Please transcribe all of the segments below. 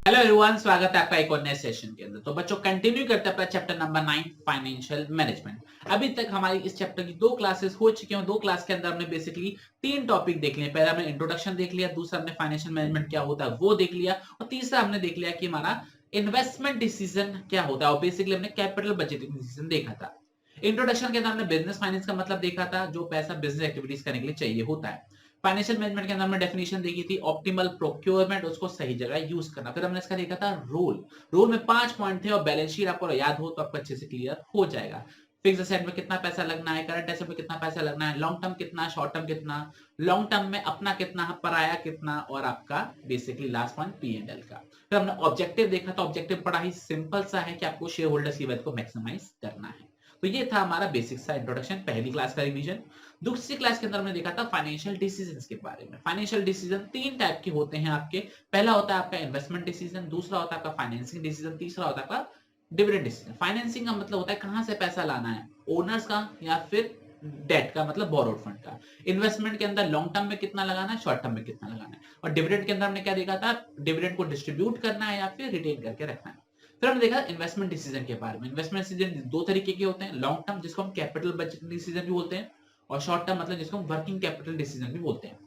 Hello everyone, स्वागत है आपका एक और नए सेशन के अंदर। तो बच्चों, कंटिन्यू करते हैं अपना चैप्टर नंबर 9 फाइनेंशियल मैनेजमेंट। अभी तक हमारी इस चैप्टर की 2 क्लासेस हो चुकी हैं। 2 क्लास के अंदर हमने बेसिकली 3 टॉपिक देख लिए। पहला हमने इंट्रोडक्शन देख लिया, दूसरा हमने फाइनेंशियल मैनेजमेंट क्या होता है वो देख लिया, और तीसरा हमने देख लिया कि हमारा इन्वेस्टमेंट डिसीजन क्या होता है। और बेसिकली हमने कैपिटल बजटिंग डिसीजन देखा था। इंट्रोडक्शन के अंदर हमने बिजनेस फाइनेंस का मतलब देखा था, जो पैसा बिजनेस एक्टिविटीज करने के लिए चाहिए होता है। फाइनेंशियल मैनेजमेंट के अंदर हमने डेफिनेशन देखी थी, ऑप्टिमल प्रोक्योरमेंट, उसको सही जगह यूज करना। फिर हमने इसका देखा था रोल में 5 पॉइंट थे, और बैलेंस शीट आपको याद हो तो आपको अच्छे से क्लियर हो जाएगा। फिक्स असेट में कितना पैसा लगना है, करंट एसेट में कितना पैसा लगना है, लॉन्ग टर्म कितना, शॉर्ट टर्म कितना, लॉन्ग टर्म में अपना कितना, पराया कितना, और आपका बेसिकली लास्ट पॉइंट P&L का। फिर हमने ऑब्जेक्टिव देखा था। ऑब्जेक्टिव बड़ा ही सिंपल सा है कि आपको शेयर होल्डर्स की वैल्यू को मैक्सिमाइज करना है। तो ये था हमारा बेसिक सा इंट्रोडक्शन, पहली क्लास का रिवीजन। दूसरी क्लास के अंदर हमने देखा था फाइनेंशियल डिसीजंस के बारे में। फाइनेंशियल डिसीजन 3 टाइप के होते हैं आपके। पहला होता है आपका इन्वेस्टमेंट डिसीजन, दूसरा होता है आपका फाइनेंसिंग डिसीजन, तीसरा होता है आपका डिविडेंड डिसीजन। फाइनेंसिंग का मतलब होता है कहां से पैसा लाना है, ओनर्स का या फिर डेट का, मतलब बोरोड फंड का। इन्वेस्टमेंट के अंदर लॉन्ग टर्म में कितना लगाना है, शॉर्ट टर्म में कितना लगाना है। और डिविडेंड के अंदर हमने क्या देखा था, डिविडेंड को डिस्ट्रीब्यूट करना है या फिर रिटेन करके रखना है। फिर हमने देखा इन्वेस्टमेंट डिसीजन के बारे में। इन्वेस्टमेंट डिसीजन 2 तरीके के होते हैं, लॉन्ग टर्म जिसको हम कैपिटल बजट डिसीजन भी बोलते हैं, और शॉर्ट टर्म मतलब जिसको हम वर्किंग कैपिटल डिसीजन भी बोलते हैं।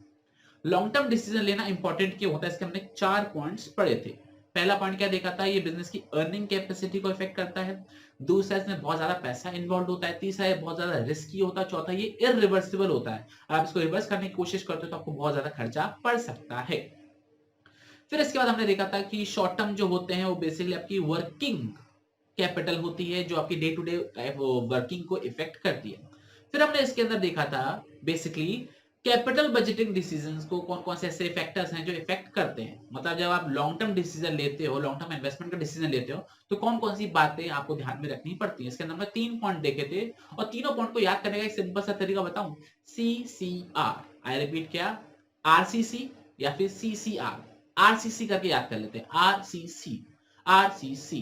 लॉन्ग टर्म डिसीजन लेना इंपॉर्टेंट क्यों होता है, इसके हमने 4 पॉइंट्स पढ़े थे। पहला पॉइंट क्या देखा था, ये बिजनेस की अर्निंग कैपेसिटी को इफेक्ट करता है। दूसरा, इसमें बहुत ज्यादा पैसा इन्वॉल्व होता है। तीसरा, ये बहुत ज्यादा रिस्की होता है। चौथा, ये इरिवर्सिबल होता है, आप इसको रिवर्स करने की कोशिश करते हो तो आपको बहुत ज्यादा खर्चा पड़ सकता है। फिर इसके बाद हमने देखा था कि शॉर्ट टर्म जो होते हैं वो बेसिकली आपकी वर्किंग कैपिटल होती है, जो आपकी डे टू डे वर्किंग को इफेक्ट करती है। फिर हमने इसके अंदर देखा था बेसिकली कैपिटल बजटिंग डिसीजंस को, कौन कौन से ऐसे फैक्टर्स हैं जो इफेक्ट करते हैं। मतलब जब आप लॉन्ग टर्म डिसीजन लेते हो, लॉन्ग टर्म इन्वेस्टमेंट का डिसीजन लेते हो, तो कौन कौन सी बातें आपको ध्यान में रखनी पड़ती है। इसके अंदर हमने 3 पॉइंट देखे थे, और तीनों पॉइंट को याद करने का एक सिंपल सा तरीका बताऊं, CCR। आई रिपीट, क्या, RCC या फिर CCR। RCC करके याद कर लेते हैं, RCC, RCC,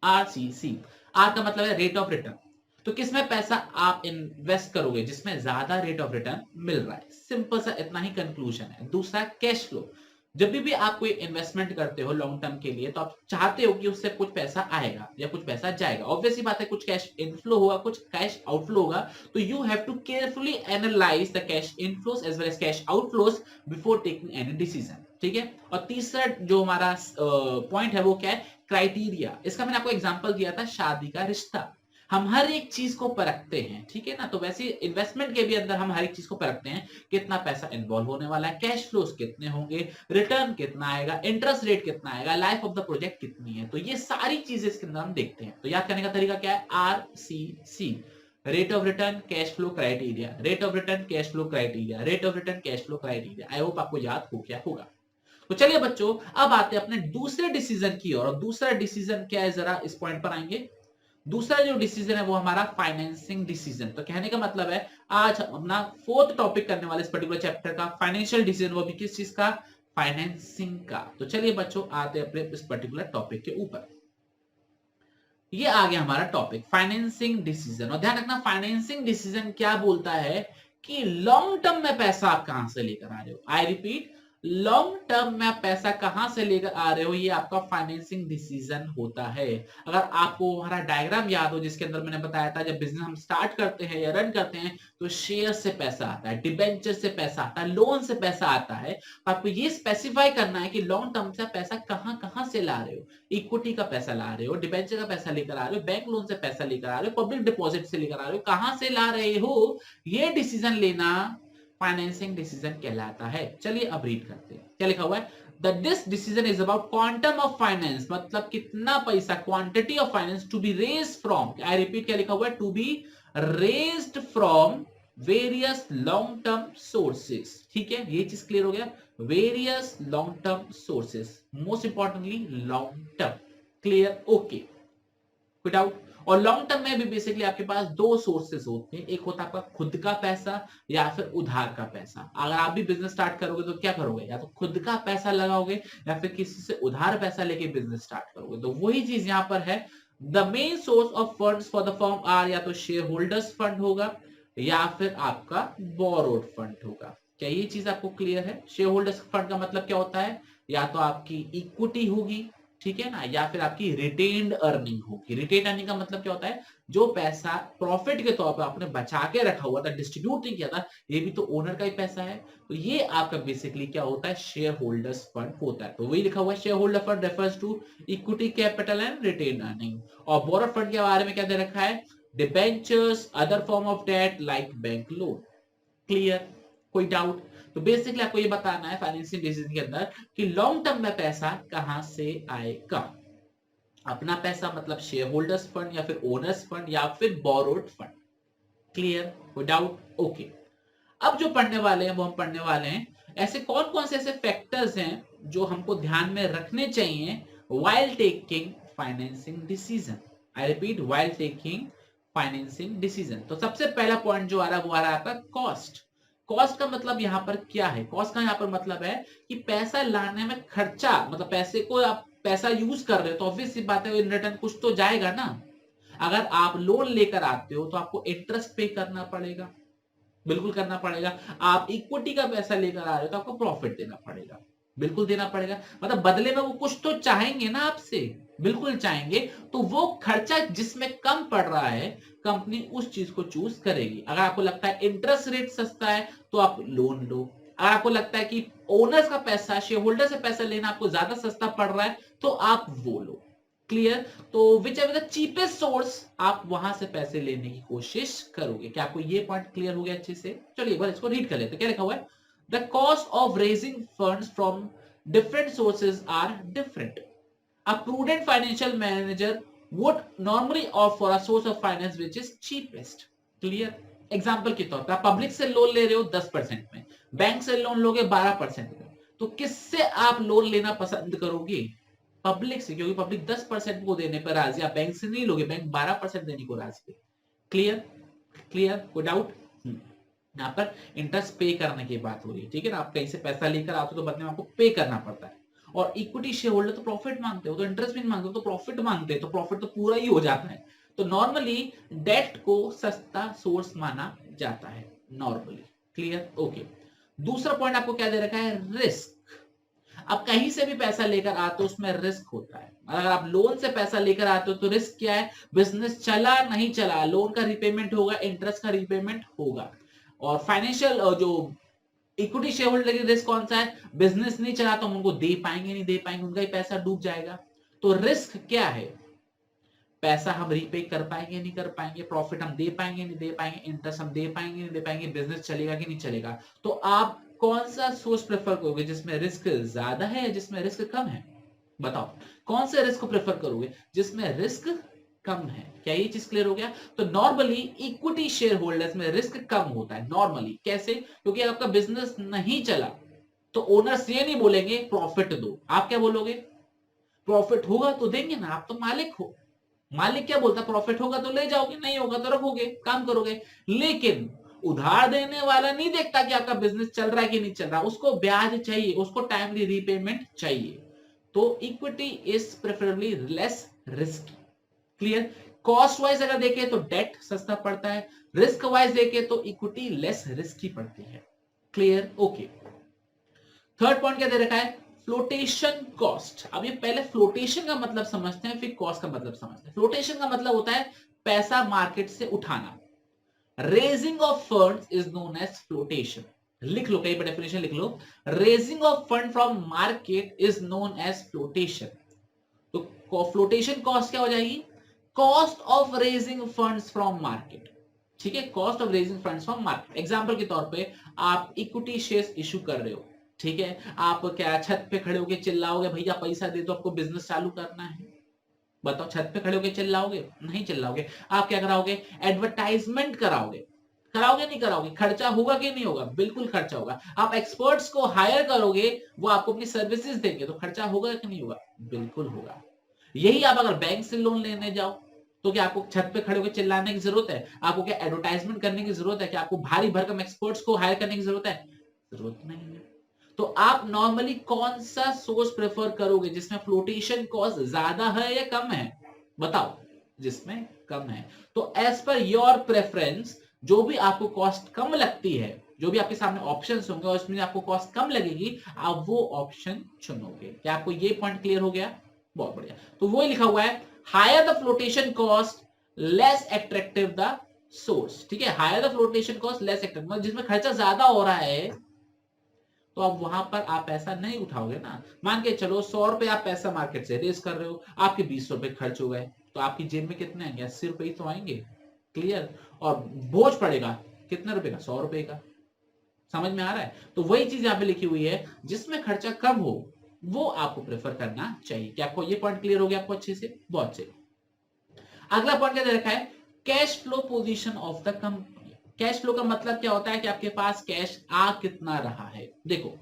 RCC। आर का मतलब है रेट ऑफ रिटर्न। तो किसमें पैसा आप इन्वेस्ट करोगे जिसमें ज्यादा रेट ऑफ रिटर्न मिल रहा है। सिंपल सा इतना ही कंक्लूजन है। दूसरा, कैश फ्लो। जब भी आप कोई इन्वेस्टमेंट करते हो लॉन्ग टर्म के लिए, तो आप चाहते हो कि उससे कुछ पैसा आएगा या कुछ पैसा जाएगा। ऑब्वियसली बात है, कुछ कैश इनफ्लो होगा, कुछ कैश आउटफ्लो होगा। तो you have to carefully analyse the cash inflows as well as cash outflows before taking any decision. ठीक है। और तीसरा जो हमारा पॉइंट है वो क्या है, क्राइटेरिया। इसका मैंने आपको एग्जांपल दिया था, शादी का रिश्ता। हम हर एक चीज को परखते हैं, ठीक है ना। तो वैसे इन्वेस्टमेंट के भी अंदर हम हर एक चीज को परखते हैं, कितना पैसा इन्वॉल्व होने वाला है, कैश फ्लोस कितने होंगे, रिटर्न कितना आएगा, इंटरेस्ट रेट कितना आएगा, लाइफ ऑफ द प्रोजेक्ट कितनी है। तो ये सारी चीजें इसके अंदर हम देखते हैं। तो याद करने का तरीका क्या है, RCC, rate of return cash flow criteria, rate of return cash flow criteria, rate of return cash flow criteria. I hope आपको याद हो गया होगा। तो चलिए बच्चों, अब आते हैं अपने दूसरे डिसीजन की ओर। और दूसरा डिसीजन क्या है, जरा इस पॉइंट पर आएंगे। दूसरा जो डिसीजन है वो हमारा फाइनेंसिंग डिसीजन। तो कहने का मतलब है, आज हम अपना 4th टॉपिक करने वाले इस पर्टिकुलर चैप्टर का फाइनेंशियल डिसीजन, वो भी किस चीज का, फाइनेंसिंग का। तो चलिए बच्चों, आते हैं अपने इस पर्टिकुलर टॉपिक के ऊपर। ये आ गया हमारा टॉपिक फाइनेंसिंग डिसीजन। और ध्यान रखना, फाइनेंसिंग डिसीजन क्या बोलता है कि लॉन्ग टर्म में पैसा आप कहां से लेकर आ रहे हो। आई रिपीट, लॉन्ग टर्म में आप पैसा कहां से लेकर आ रहे हो, ये आपका फाइनेंसिंग डिसीजन होता है। अगर आपको हमारा डायग्राम याद हो जिसके अंदर मैंने बताया था, जब बिजनेस हम स्टार्ट करते हैं या रन करते हैं, तो शेयर से पैसा आता है, डिबेंचर से पैसा आता है, लोन से पैसा आता है। तो आपको ये स्पेसिफाई करना है कि लॉन्ग टर्म से पैसा कहां कहां से ला रहे हो। इक्विटी का पैसा ला रहे हो, डिबेंचर का पैसा लेकर आ रहे हो, बैंक लोन से पैसा लेकर आ रहे हो, पब्लिक डिपॉजिट से लेकर आ रहे हो, कहां से ला रहे हो, ये डिसीजन लेना फाइनेंसिंग डिसीजन कहलाता है। चलिए अब रीड करते हैं, क्या लिखा हुआ है, this decision is about quantum of finance, मतलब कितना पैसा, quantity of finance to be raised from, I repeat, क्या लिखा हुआ है, to be raised from various long term sources. ठीक है, ये चीज क्लियर हो गया, various long term sources, most importantly long term. Clear, okay, कोई डाउट। और लॉन्ग टर्म में भी बेसिकली आपके पास 2 सोर्सेस होते हैं, एक होता है आपका खुद का पैसा या फिर उधार का पैसा। अगर आप भी बिजनेस स्टार्ट करोगे तो क्या करोगे, या तो खुद का पैसा लगाओगे या फिर किसी से उधार पैसा लेके बिजनेस स्टार्ट करोगे। तो वही चीज यहां पर है, the main source of funds for the firm are, या तो शेयर होल्डर्स फंड होगा या फिर आपका बोरोड फंड होगा। क्या ये चीज आपको क्लियर है। शेयर होल्डर्स फंड का मतलब क्या होता है, या तो आपकी इक्विटी होगी ठीक है ना, या फिर आपकी रिटेन्ड अर्निंग होगी। रिटेन्ड अर्निंग का मतलब क्या होता है, जो पैसा प्रॉफिट के तौर पर आपने बचा के रखा हुआ था, डिस्ट्रीब्यूट नहीं किया था, ये भी तो ओनर का ही पैसा है। तो ये आपका बेसिकली क्या होता है, शेयर होल्डर्स फंड होता है। तो वही लिखा हुआ है, share holder fund refers to equity capital and retained earning. और बोरोड फंड के बारे में क्या दे रखा है, debentures, other form of debt like bank loan. Clear, कोई डाउट? तो बेसिकली आपको ये बताना है फाइनेंशियल डिसीजन के अंदर कि लॉन्ग टर्म में पैसा कहां से आएगा। अपना पैसा मतलब शेयर होल्डर्स फंड या फिर ओनर्स फंड या फिर बोरोड फंड। क्लियर, कोई डाउट? ओके। अब जो पढ़ने वाले हैं वो हम पढ़ने वाले हैं ऐसे कौन कौन से ऐसे फैक्टर्स हैं जो हमको ध्यान में रखने चाहिए while taking financing decision। I repeat, while taking financing decision. तो सबसे पहला पॉइंट जो आ रहा है वो आ रहा है आपका कॉस्ट। कॉस्ट का मतलब यहाँ पर क्या है, कॉस्ट का यहाँ पर मतलब है कि पैसा लाने में खर्चा, मतलब पैसे को आप पैसा यूज कर रहे हो तो ऑब्वियस सी बात है इन रिटर्न कुछ तो जाएगा ना। अगर आप लोन लेकर आते हो तो आपको इंटरेस्ट पे करना पड़ेगा, बिल्कुल करना पड़ेगा। आप इक्विटी का पैसा लेकर आ रहे हो तो आपको प्रॉफिट देना पड़ेगा, बिल्कुल देना पड़ेगा। मतलब बदले में वो कुछ तो चाहेंगे ना आपसे, बिल्कुल चाहेंगे। तो वो खर्चा जिसमें कम पड़ रहा है कंपनी उस चीज को चूज करेगी। अगर आपको लगता है इंटरेस्ट रेट सस्ता है तो आप लोन लो। अगर आपको लगता है कि ओनर्स का पैसा, शेयर होल्डर से पैसा लेना आपको ज्यादा सस्ता पड़ रहा है तो आप वो लो। क्लियर? तो which ever the cheapest source, आप वहां से पैसे लेने की कोशिश करोगे। क्या आपको ये पॉइंट क्लियर हो गया अच्छे से? चलिए एक बार इसको रीड कर लेते हैं। क्या लिखा हुआ है, the cost of raising funds from different sources are different. A prudent financial manager would normally opt for a source of finance which is cheapest. Clear? Example के तौर पर आप पब्लिक से लोन ले रहे हो 10% में, बैंक से लोन लोगे 12% में, तो किससे आप लोन लेना पसंद करोगे? पब्लिक से, क्योंकि पब्लिक 10% को देने पर राजी, आप बैंक से नहीं लोगे, बैंक 12% देने को राजी है। क्लियर? क्लियर, कोई डाउट? यहाँ पर इंटरेस्ट पे करने की बात हो रही है, ठीक है ना। आप कहीं से पैसा लेकर आते हो तो बदले में आपको पे करना पड़ता है। और इक्विटी शेयर होल्डर तो प्रॉफिट मांगते हो, तो इंटरेस्ट भी नहीं मांगते हो, तो प्रॉफिट मांगते हैं, तो प्रॉफिट तो पूरा ही हो जाता है। तो नॉर्मली डेट को सस्ता सोर्स माना जाता है नॉर्मली। क्लियर? ओके। दूसरा पॉइंट आपको क्या दे रखा है, रिस्क। अब कहीं से भी पैसा लेकर आते हो उसमें रिस्क होता है। अगर आप लोन से पैसा लेकर आते हो तो रिस्क क्या है, बिजनेस चला नहीं चला, लोन का रिपेमेंट होगा, इंटरेस्ट का रिपेमेंट होगा। और फाइनेंशियल जो इक्विटी शेयर होल्डर की रिस्क कौन सा है, बिजनेस नहीं चला तो हम उनको दे पाएंगे नहीं दे पाएंगे, उनका ही पैसा डूब जाएगा। तो रिस्क क्या है, पैसा हम रीपे कर पाएंगे नहीं कर पाएंगे, प्रॉफिट हम दे पाएंगे नहीं दे पाएंगे, इंटरेस्ट हम दे पाएंगे नहीं दे पाएंगे, बिजनेस चलेगा कि नहीं चलेगा। तो आप कौन सा सोर्स प्रेफर करोगे, जिसमें रिस्क ज्यादा है या जिसमें रिस्क कम है? बताओ कौन से रिस्क को प्रेफर करोगे, जिसमें रिस्क कम है। क्या ये चीज क्लियर हो गया? तो नॉर्मली इक्विटी शेयर होल्डर्स में रिस्क कम होता है नॉर्मली। कैसे? क्योंकि आपका बिजनेस नहीं चला तो ओनर्स ये नहीं बोलेंगे प्रॉफिट दो, आप क्या बोलोगे, प्रॉफिट होगा तो देंगे ना, आप तो मालिक हो। मालिक क्या बोलता, प्रॉफिट होगा तो ले जाओगे, नहीं होगा तो रखोगे, काम करोगे। लेकिन उधार देने वाला नहीं देखता कि आपका बिजनेस चल रहा है कि नहीं चल रहा, उसको ब्याज चाहिए, उसको टाइमली रीपेमेंट चाहिए। तो equity is preferably less risky. Clear? Cost wise अगर देखें तो डेट सस्ता पड़ता है, रिस्क वाइज देखें तो इक्विटी लेस रिस्की पड़ती है। क्लियर? ओके। थर्ड पॉइंट क्या दे रखा है, फ्लोटेशन कॉस्ट। अब ये पहले फ्लोटेशन का मतलब समझते हैं फिर कॉस्ट का मतलब समझते हैं। फ्लोटेशन का मतलब होता है पैसा मार्केट से उठाना। Raising of funds is known as flotation. लिख लो, कहीं पर डेफिनेशन लिख लो, raising of fund from market is known as flotation. तो फ्लोटेशन कॉस्ट क्या हो जाएगी, cost of raising funds from market. ठीक है, cost of raising funds from market. Example के तौर पे आप इक्विटी शेयर्स इशू कर रहे हो, ठीक है, आप क्या छत पे खड़े होकर चिल्लाओगे भैया पैसा दे दो, आपको बिजनेस चालू करना है? बताओ, छत पे खड़े होकर चिल्लाओगे? नहीं चिल्लाओगे। आप क्या कराओगे, एडवर्टाइजमेंट कराओगे। कराओगे नहीं कराओगे? खर्चा होगा कि नहीं होगा? बिल्कुल खर्चा होगा। आप एक्सपर्ट्स को हायर करोगे, वो आपको अपनी सर्विसेज देंगे, तो खर्चा होगा कि नहीं होगा? बिल्कुल होगा। यही आप अगर बैंक से लोन लेने जाओ तो क्या आपको छत पे खड़े होकर चिल्लाने की जरूरत है? आपको क्या एडवर्टाइजमेंट करने की जरूरत है? क्या आपको भारी भरकम एक्सपर्ट्स को हायर करने की जरूरत है? जरूरत नहीं है। तो आप नॉर्मली कौन सा सोर्स प्रेफर करोगे जिसमें फ्लोटेशन कॉस्ट ज्यादा है या कम है? बताओ। जिसमें कम है। तो एज पर योर प्रेफरेंस, जो भी आपको कॉस्ट कम लगती है, जो भी आपके सामने ऑप्शंस होंगे और उसमें आपको कॉस्ट कम लगेगी, आप वो ऑप्शन चुनोगे। क्या आपको ये पॉइंट क्लियर हो गया? बहुत बढ़िया। तो वही लिखा हुआ है, higher the flotation cost less attractive the source. ठीक है, higher the flotation cost less attractive, जिसमें खर्चा ज्यादा हो रहा है तो अब वहां पर आप पैसा नहीं उठाओगे ना। मान के चलो 100 रुपए आप पैसा मार्केट से रेज कर रहे हो, आपके 20 रुपए खर्च हो गए, तो आपकी जेब में कितने आएंगे? 80 रुपए ही तो आएंगे। क्लियर? और बोझ पड़ेगा कितने रुपए का? 100 रुपए का। समझ में आ रहा है? तो वही चीज यहाँ पे लिखी हुई है, जिसमें खर्चा कम हो वो आपको प्रेफर करना चाहिए। क्या आपको ये पॉइंट क्लियर हो गया आपको अच्छे से? बहुत सही। अगला पॉइंट क्या दे रखा है? Cash flow position of the company. Cash flow का मतलब क्या होता है कि आपके पास कैश आ कितना रहा है। देखो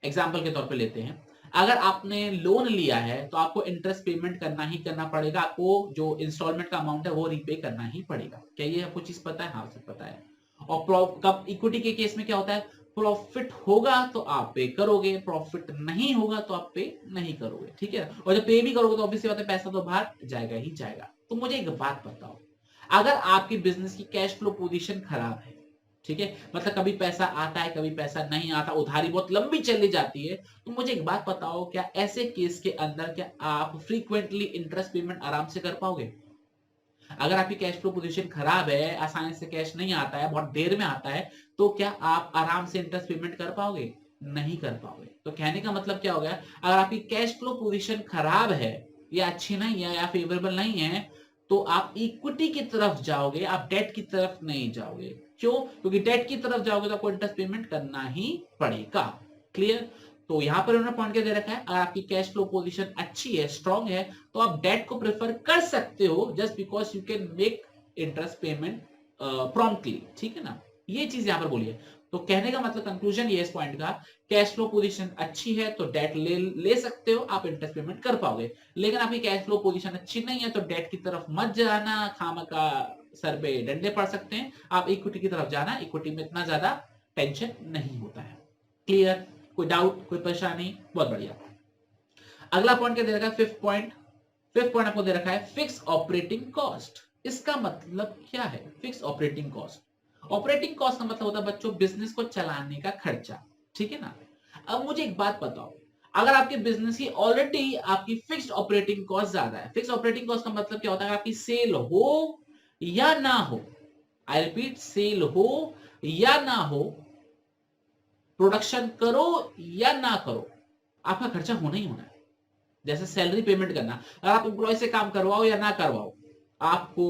एग्जाम्पल के तौर पे लेते हैं, अगर आपने लोन लिया है तो आपको इंटरेस्ट पेमेंट करना ही करना पड़ेगा, आपको जो इंस्टॉलमेंट का अमाउंट है वो रीपे करना ही पड़ेगा। क्या ये आपको चीज पता है? हाँ सब पता है। और कब इक्विटी के केस में क्या होता है? प्रॉफिट होगा तो आप पे करोगे, प्रॉफिट नहीं होगा तो आप पे नहीं करोगे। ठीक है, और जब पे भी करोगे तो ऑब्वियसली बात है पैसा तो बाहर जाएगा ही जाएगा। तो मुझे एक बात बताओ, अगर आपकी बिजनेस की कैश फ्लो पोजीशन खराब है, ठीक है, मतलब कभी पैसा आता है कभी पैसा नहीं आता, उधारी बहुत लंबी चली जाती है, तो मुझे एक बात बताओ, क्या ऐसे केस के अंदर क्या आप फ्रीक्वेंटली इंटरेस्ट पेमेंट आराम से कर पाओगे? अगर आपकी कैश फ्लो पोजीशन खराब है, आसानी से कैश नहीं आता है, बहुत देर में आता है, तो क्या आप आराम से इंटरेस्ट पेमेंट कर पाओगे? नहीं कर पाओगे। तो कहने का मतलब क्या हो गया, अगर आपकी कैश फ्लो पोजीशन खराब है या अच्छी नहीं है या फेवरेबल नहीं है, तो आप इक्विटी की तरफ जाओगे, आप डेट की तरफ नहीं जाओगे। क्यों? क्योंकि डेट की तरफ जाओगे तो आपको इंटरेस्ट पेमेंट करना ही पड़ेगा। क्लियर? तो यहां पर उन्होंने पॉइंट क्या दे रखा है, अगर आपकी कैश फ्लो पोजीशन अच्छी है, स्ट्रांग है, तो आप डेट को प्रेफर कर सकते हो, just because you can make interest payment promptly. ठीक है ना, ये चीज यहां पर बोली है। तो कहने का मतलब कंक्लूजन ये इस पॉइंट का, कैश फ्लो पोजीशन अच्छी है तो डेट ले सकते हो, आप इंटरेस्ट पेमेंट कर पाओगे। लेकिन आपकी कैश फ्लो पोजीशन अच्छी नहीं है तो डेट की तरफ मत जाना, खामखा सर पे डंडे पड़ सकते हैं। आप इक्विटी की तरफ जाना, इक्विटी में इतना ज्यादा टेंशन नहीं होता है। क्लियर? कोई डाउट, कोई परेशानी? बहुत बढ़िया। अगला पॉइंट क्या दे रखा है? फिफ्थ पॉइंट आपको दे रखा है फिक्स ऑपरेटिंग कॉस्ट। इसका मतलब क्या है fix operating cost? Operating cost का मतलब होता है बच्चों बिजनेस को चलाने का खर्चा। ठीक है ना? अब मुझे एक बात बताओ, अगर आपके बिजनेस की ऑलरेडी आपकी फिक्स्ड ऑपरेटिंग कॉस्ट ज्यादा है, फिक्स ऑपरेटिंग कॉस्ट का मतलब क्या होता है? आपकी सेल हो या ना हो, आई रिपीट, सेल हो या ना हो, प्रोडक्शन करो या ना करो, आपका खर्चा होना ही होना है। जैसे सैलरी पेमेंट करना, अगर आप एम्प्लॉय से काम करवाओ या ना करवाओ, आपको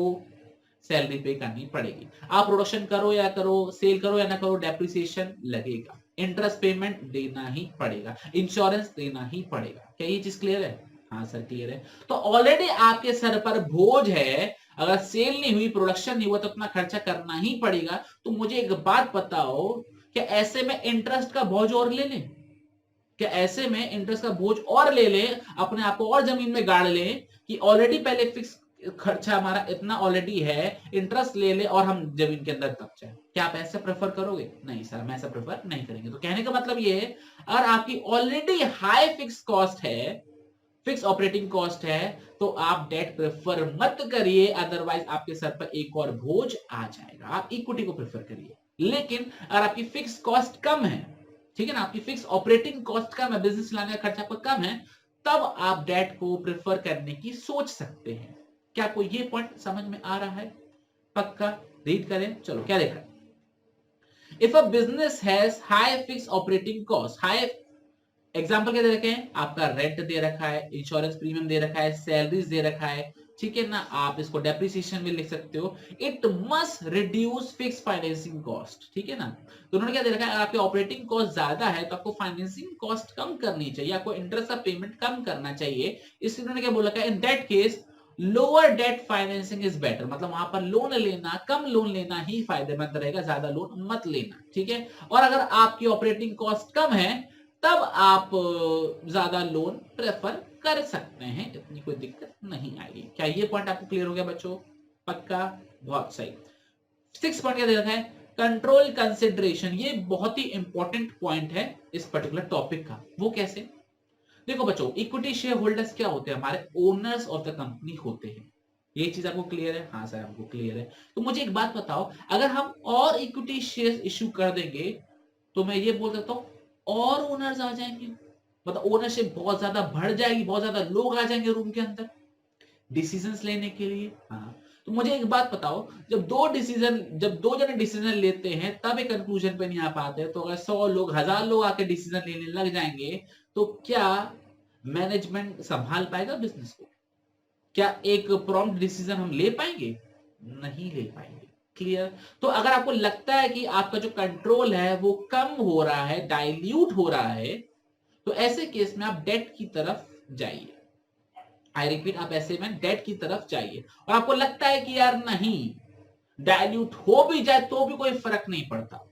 सैलरी पे करनी पड़ेगी। आप प्रोडक्शन करो या करो, सेल करो या ना करो, डेप्रिसिएशन लगेगा, इंटरेस्ट पेमेंट देना ही पड़ेगा, इंश्योरेंस देना ही पड़ेगा। क्या ये चीज क्लियर है? हाँ सर क्लियर है। तो ऑलरेडी आपके सर पर बोझ है, अगर सेल नहीं हुई, प्रोडक्शन नहीं हुआ तो अपना खर्चा करना ही पड़ेगा। तो मुझे एक बात बताओ, क्या ऐसे में इंटरेस्ट का बोझ और ले लें? क्या ऐसे में इंटरेस्ट का बोझ और ले ले, अपने आप को और जमीन में गाड़ ले कि ऑलरेडी पहले फिक्स खर्चा हमारा इतना ऑलरेडी है, इंटरेस्ट ले ले और हम जमीन के अंदर दब जाए? क्या आप ऐसा प्रेफर करोगे? नहीं सर, हम ऐसा प्रेफर नहीं करेंगे। तो कहने का मतलब ये है, अगर आपकी ऑलरेडी हाई फिक्स कॉस्ट है, फिक्स ऑपरेटिंग कॉस्ट है, तो आप डेट प्रेफर मत करिए, अदरवाइज आपके सर पर एक और बोझ आ जाएगा। आप इक्विटी को प्रेफर करिए। लेकिन अगर आपकी फिक्स कॉस्ट कम है, ठीक है ना, आपकी फिक्स ऑपरेटिंग कॉस्ट कम है, बिजनेस चलाने का खर्चा आपका कम है, तब आप डेट को प्रेफर करने की सोच सकते हैं। क्या आपको ये पॉइंट समझ में आ रहा है? पक्का? रीड करें, चलो क्या देखा है। If a business has high fix operating cost, high example क्या दे रखे हैं? आपका रेंट दे रखा है, इंश्योरेंस प्रीमियम दे रखा है, सैलरीज दे रखा है, ठीक है ना, आप इसको डेप्रिसिएशन भी लिख सकते हो। It must reduce fix financing cost. ठीक है ना, तो उन्होंने क्या दे रखा है, आपके ऑपरेटिंग कॉस्ट ज्यादा है तो आपको फाइनेंसिंग कॉस्ट कम करनी चाहिए, आपको इंटरेस्ट का पेमेंट कम करना चाहिए। इसलिए उन्होंने क्या बोला, in that case lower debt financing is better, मतलब वहां पर लोन लेना, कम लोन लेना ही फायदेमंद रहेगा, ज्यादा लोन मत लेना। ठीक है, और अगर आपकी ऑपरेटिंग कॉस्ट कम है तब आप ज्यादा लोन प्रेफर कर सकते हैं, इतनी कोई दिक्कत नहीं आएगी। क्या ये पॉइंट आपको क्लियर हो गया बच्चों? पक्का? बहुत सही। 6 पॉइंट क्या दे रखा है? Control consideration. ये बहुत ही इंपॉर्टेंट पॉइंट है इस पर्टिकुलर टॉपिक का। वो कैसे? देखो बच्चों, इक्विटी शेयर होल्डर्स क्या होते हैं? हमारे ओनर्स ऑफ द कंपनी होते हैं। ये चीज आपको क्लियर है? हाँ सर हमको क्लियर है। तो मुझे एक बात बताओ, अगर हम और इक्विटी शेयर इश्यू कर देंगे तो मैं ये बोल देता हूं और ओनर्स आ जाएंगे। मतलब ओनरशिप बहुत ज्यादा बढ़ जाएगी, बहुत ज्यादा लोग आ जाएंगे रूम के अंदर डिसीजंस लेने के लिए। हाँ, तो मुझे एक बात बताओ, जब दो जने डिसीजन लेते हैं तब एक कंक्लूजन पे नहीं आ पाते, तो अगर 100 लोग 1000 लोग आके डिसीजन लेने लग जाएंगे तो क्या मैनेजमेंट संभाल पाएगा बिजनेस को? क्या एक प्रॉम्प्ट डिसीजन हम ले पाएंगे? नहीं ले पाएंगे। क्लियर? तो अगर आपको लगता है कि आपका जो कंट्रोल है वो कम हो रहा है, डाइल्यूट हो रहा है, तो ऐसे केस में आप डेट की तरफ जाइए। आई रिपीट, आप ऐसे में डेट की तरफ जाइए। और आपको लगता है कि यार नहीं, डाइल्यूट हो भी जाए तो भी कोई फर्क नहीं पड़ता,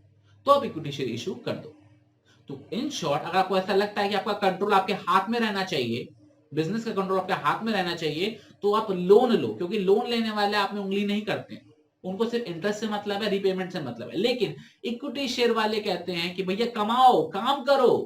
तो आप इक्विटी शेयर इशू कर दो। तो इन शॉर्ट, अगर आपको ऐसा लगता है कि आपका कंट्रोल आपके हाथ में रहना चाहिए, बिजनेस का कंट्रोल आपके हाथ में रहना चाहिए, तो आप लोन लो, क्योंकि लोन लेने वाले आप में उंगली नहीं करते, उनको सिर्फ इंटरेस्ट से मतलब है, रीपेमेंट से मतलब है। लेकिन इक्विटी शेयर वाले कहते हैं कि भैया कमाओ, काम करो,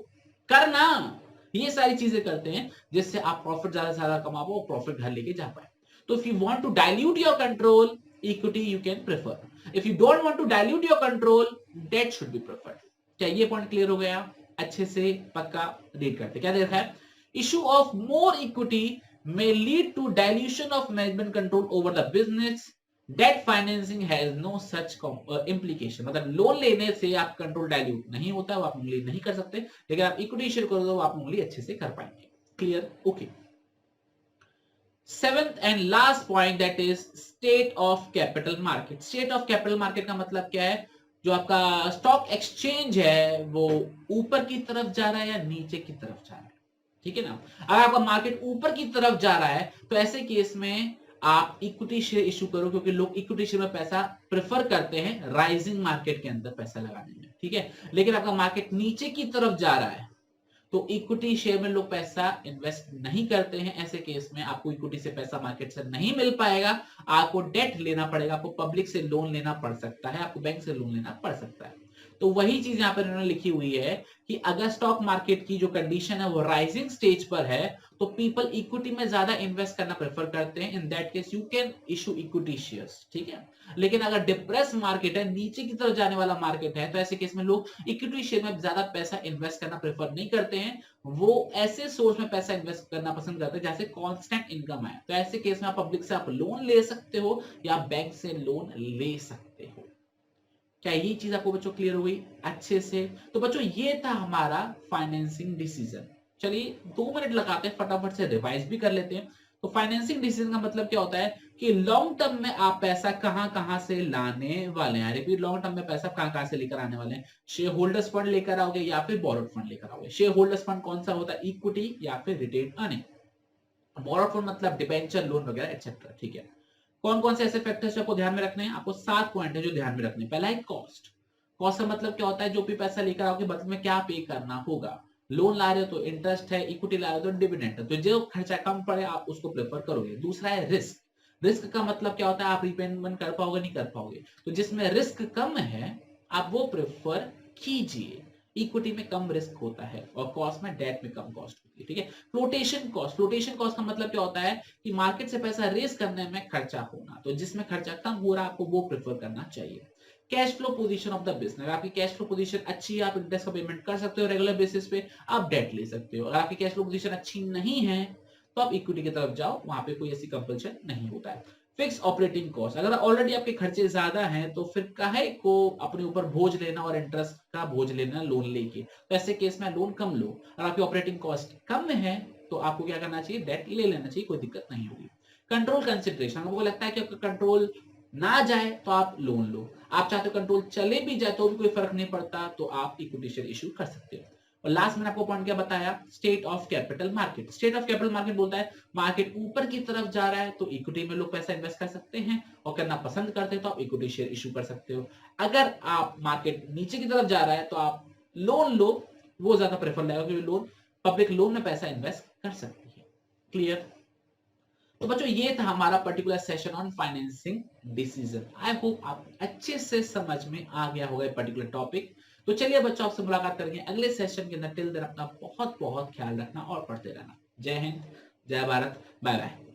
करना, ये सारी चीजें करते हैं जिससे आप प्रॉफिट ज्यादा से ज्यादा कमा पाओ, प्रॉफिट घर लेके जा पाए। तो if you want to dilute your control, equity you can prefer. If you don't want to dilute your control, debt should be preferred. क्या ये पॉइंट क्लियर हो गया? अच्छे से पक्का रीड करते। क्या देखा है? Issue of more equity may lead to dilution of management control over the business. Debt financing has no such implication. मतलब लोन लेने से आप कंट्रोल डाइल्यूट नहीं होता, वो आप उंगली नहीं कर सकते, लेकिन आप इक्विटी शेयर करो तो आप उंगली अच्छे से कर पाएंगे। Clear? Okay. Seventh and last point, that is state of capital market. State of capital market का मतलब क्या है? जो आपका स्टॉक एक्सचेंज है वो ऊपर की तरफ जा रहा है या नीचे की तरफ जा रहा है, ठीक है ना? अगर आपका मार्केट ऊपर की तरफ जा रहा है तो ऐसे केस में आप इक्विटी शेयर इशू करो, क्योंकि लोग इक्विटी शेयर में पैसा प्रेफर करते हैं राइजिंग मार्केट के अंदर पैसा लगाने में, ठीक है? लेकिन आपका मार्केट नीचे की तरफ जा रहा है तो इक्विटी शेयर में लोग पैसा इन्वेस्ट नहीं करते हैं। ऐसे केस में आपको इक्विटी से पैसा मार्केट से नहीं मिल पाएगा, आपको डेट लेना पड़ेगा, आपको पब्लिक से लोन लेना पड़ सकता है, आपको बैंक से लोन लेना पड़ सकता है। तो वही चीज यहां पर इन्होंने लिखी हुई है कि अगर स्टॉक मार्केट की जो कंडीशन है वो राइजिंग स्टेज पर है तो पीपल इक्विटी में ज्यादा इन्वेस्ट करना प्रेफर करते हैं। In that case you can issue equity shares, ठीक है? लेकिन अगर डिप्रेस मार्केट है, नीचे की तरफ जाने वाला मार्केट है, तो ऐसे केस में लोग इक्विटी शेयर में ज्यादा पैसा इन्वेस्ट करना प्रेफर नहीं करते हैं। वो ऐसे सोर्स में पैसा इन्वेस्ट करना पसंद करते हैं जैसे कांस्टेंट इनकम है। तो ऐसे केस में आप पब्लिक से आप लोन ले सकते हो या बैंक से लोन ले सकते हो। क्या ये चीज आपको बच्चों क्लियर हो गई अच्छे से? तो बच्चों ये था हमारा फाइनेंसिंग डिसीजन। चलिए 2 मिनट लगाते हैं, फटाफट से रिवाइज भी कर लेते हैं। तो फाइनेंसिंग डिसीजन का मतलब क्या होता है कि लॉन्ग टर्म में आप पैसा कहां कहां से लाने वाले हैं। रिपीट, लॉन्ग टर्म में पैसा कहां कहां से लेकर आने वाले हैं? शेयर होल्डर्स फंड लेकर आओगे या फिर बोरोड फंड लेकर आओगे। शेयर होल्डर्स फंड कौन सा होता है? इक्विटी या फिर रिटेन अर्निंग। बोरोड फंड मतलब डिबेंचर, लोन वगैरह एक्सेट्रा, ठीक है? कौन कौन से ऐसे फैक्टर्स आपको ध्यान में रखने हैं? आपको 7 पॉइंट है जो ध्यान में रखने हैं। पहला है कॉस्ट। कॉस्ट का मतलब क्या होता है? जो भी पैसा लेकर आओगे बदले में क्या पे करना होगा। लोन ला रहे हो तो इंटरेस्ट है, इक्विटी ला रहे हो तो डिविडेंड है, तो जो खर्चा कम पड़े आप उसको प्रेफर करोगे। दूसरा है रिस्क। रिस्क का मतलब क्या होता है? आप रिपेमेंट कर पाओगे नहीं कर पाओगे, तो जिसमें रिस्क कम है आप वो प्रेफर कीजिए। इक्विटी में कम रिस्क होता है और कॉस्ट में, डेट में कम कॉस्ट होती है, ठीक है? Flotation cost. फ्लोटेशन कॉस्ट का मतलब क्या होता है कि मार्केट से पैसा रेस करने में खर्चा होना, तो जिसमें खर्चा कम हो रहा है आपको वो प्रेफर करना चाहिए। Cash flow position of the business. अगर आपकी कैश फ्लो पोजीशन अच्छी है, आप इंटरेस्ट का पेमेंट कर सकते हो रेगुलर बेसिस पे, आप डेट ले सकते हो। अगर आपकी कैश फ्लो पोजीशन अच्छी नहीं है तो आप इक्विटी की तरफ जाओ, वहां पे कोई ऐसी कंपल्शन नहीं होता है। Fix operating cost. अगर ऑलरेडी आपके खर्चे ज्यादा हैं तो फिर काहे को अपने ऊपर बोझ लेना और इंटरेस्ट का बोझ लेना लोन लेके। तो ऐसे केस में लोन कम लो। अगर आपकी ऑपरेटिंग कॉस्ट कम है तो आपको क्या करना चाहिए? डेट ले लेना चाहिए, कोई दिक्कत नहीं होगी। Control consideration. आपको लगता है कि आपका कंट्रोल ना जाए तो आप लोन लो, आप चाहते हो कंट्रोल चले भी जाए तो भी कोई फर्क नहीं पड़ता तो आप इक्विटी शेयर इशू कर सकते हो। और लास्ट मैंने आपको पॉइंट क्या बताया? State of capital market. State of capital market बोलता है मार्केट ऊपर की तरफ जा रहा है तो इक्विटी में लोग पैसा इन्वेस्ट कर सकते हैं और करना पसंद करते हैं तो आप इक्विटी शेयर इशू कर सकते हो। अगर आप मार्केट नीचे की तरफ जा रहा है तो आप लोन लो, वो ज्यादा प्रेफर लगेगा क्योंकि लोन, पब्लिक लोन में पैसा इन्वेस्ट कर सकती है। क्लियर? तो बच्चों ये था हमारा particular session on financing decision. I hope आप अच्छे से समझ में आ गया होगा पर्टिकुलर टॉपिक। तो चलिए बच्चों, आपसे मुलाकात करेंगे अगले सेशन के अंदर। टिल देन अपना बहुत बहुत ख्याल रखना और पढ़ते रहना। जय हिंद, जय भारत, बाय बाय।